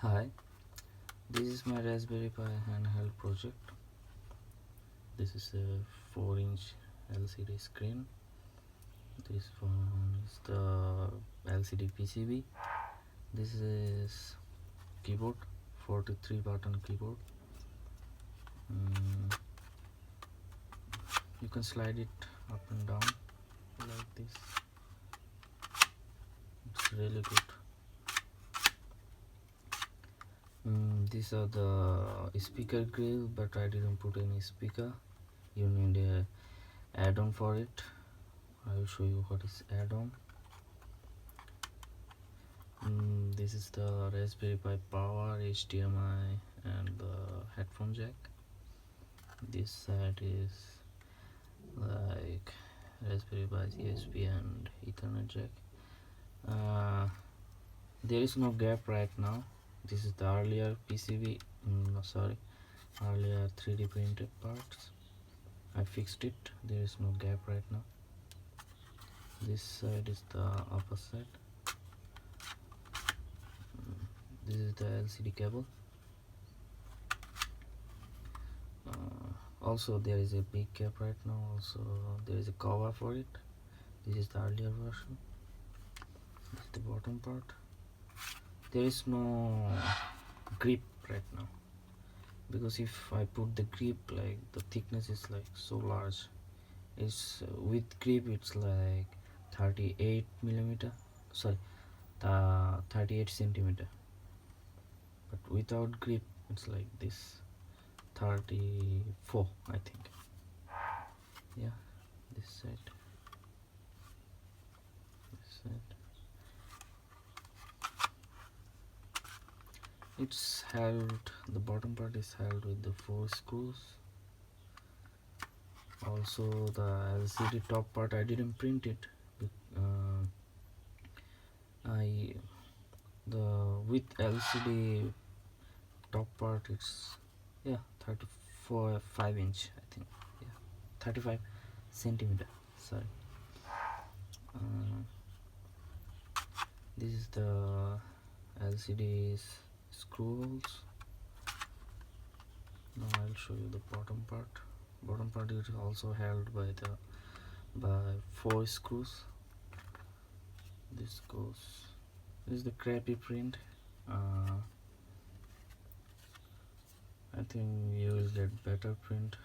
Hi, this is my Raspberry Pi handheld project. This is a 4-inch LCD screen. This one is the LCD PCB. This is keyboard, 43 button keyboard. You can slide it up and down like this. It's really good. These are the speaker grill, but I didn't put any speaker. You need a add-on for it. I will show you what is add-on. This is the Raspberry Pi power, HDMI, and the headphone jack. This side is like Raspberry Pi USB and Ethernet jack. There is no gap right now. This is the earlier PCB, earlier 3D printed parts. I fixed it. There is no gap right now. This side is the upper side. This is the LCD cable. Also there is a big gap right now. Also there is a cover for it. This is the earlier version. This is the bottom part. There is no grip right now, because if I put the grip, like the thickness is like so large. It's with grip it's like 38 millimeter, 38 centimeter, but without grip it's like this, 34 I think. Yeah, this side, this side. It's held, the bottom part is held with the 4 screws. Also the LCD top part I didn't print it. The with LCD top part it's 5 inch I think. 35 centimeter, sorry. This is the LCD screws. Now I'll show you the bottom part. Bottom part is also held by 4 screws. This is the crappy print. I think you will get better print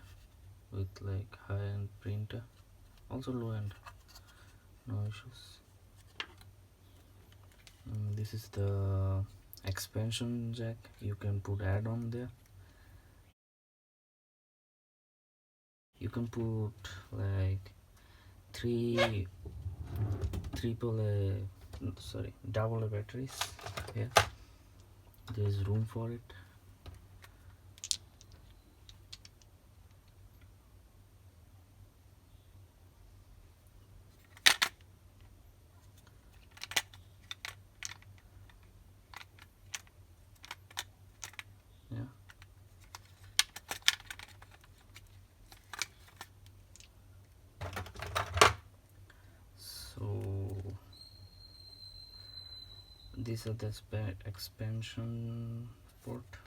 with like high-end printer, also low-end, no issues. This is the expansion jack. You can put add-on there. You can put like double A batteries. There is room for it. So these are the expansion port.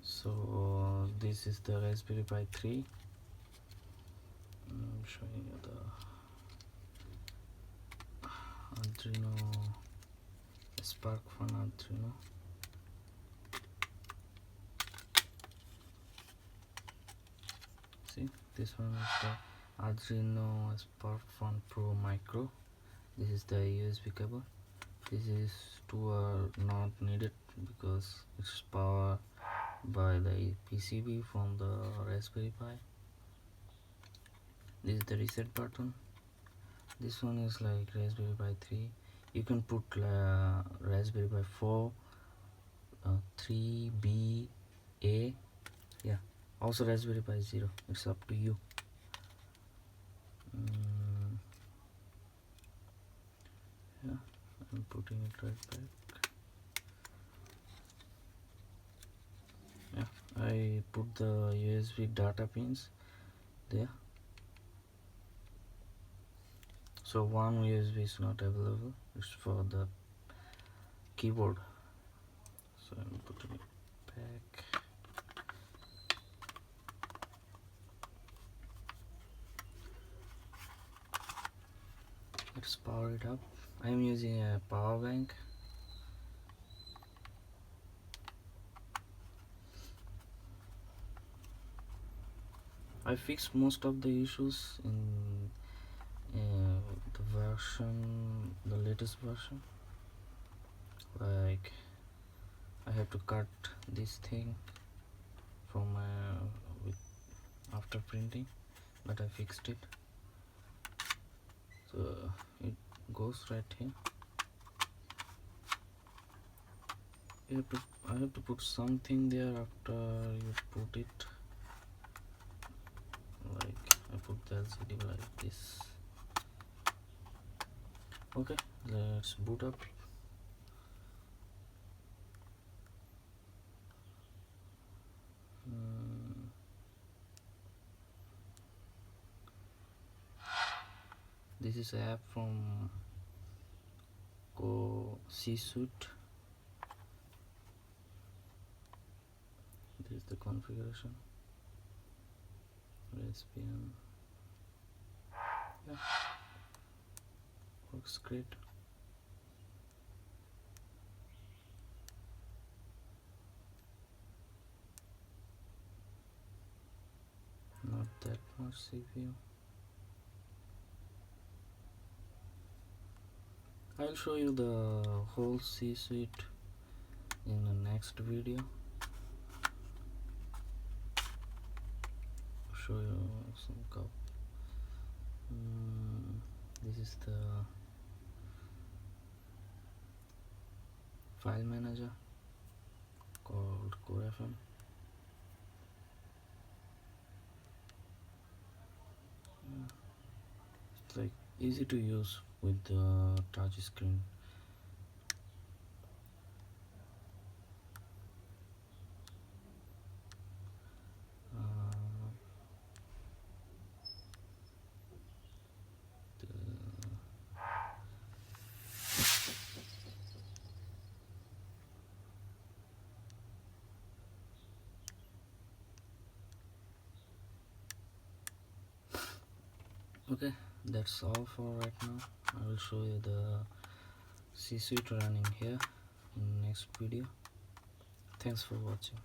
So this is the Raspberry Pi 3. I'm showing you the Arduino, Sparkfun Arduino. See, this one is the Arduino Sparkfun Pro Micro. This is the USB cable. These two are not needed because it's powered by the PCB from the Raspberry Pi. This is the reset button. This one is like Raspberry Pi 3. You can put Raspberry Pi 4, 3B, A, also Raspberry Pi 0. It's up to you. I'm putting it right back. I put the USB data pins there, so one USB is not available, it's for the keyboard, so I'm putting it back. Let's power it up. I'm using a power bank. I fixed most of the issues in the latest version. Like I have to cut this thing from after printing, but I fixed it, so it goes right here. I have to put something there after you put it. Like I put the LCD like this. Okay, let's boot up. This is an app from C Suite. This is the configuration. Raspbian. Yeah, works great. Not that much CPU. I'll show you the whole C Suite in the next video. Show you some cup. This is the file manager called Core FM. It's like easy to use with the touch screen. Okay, that's all for right now. I will show you the C Suite running here in next video. Thanks for watching.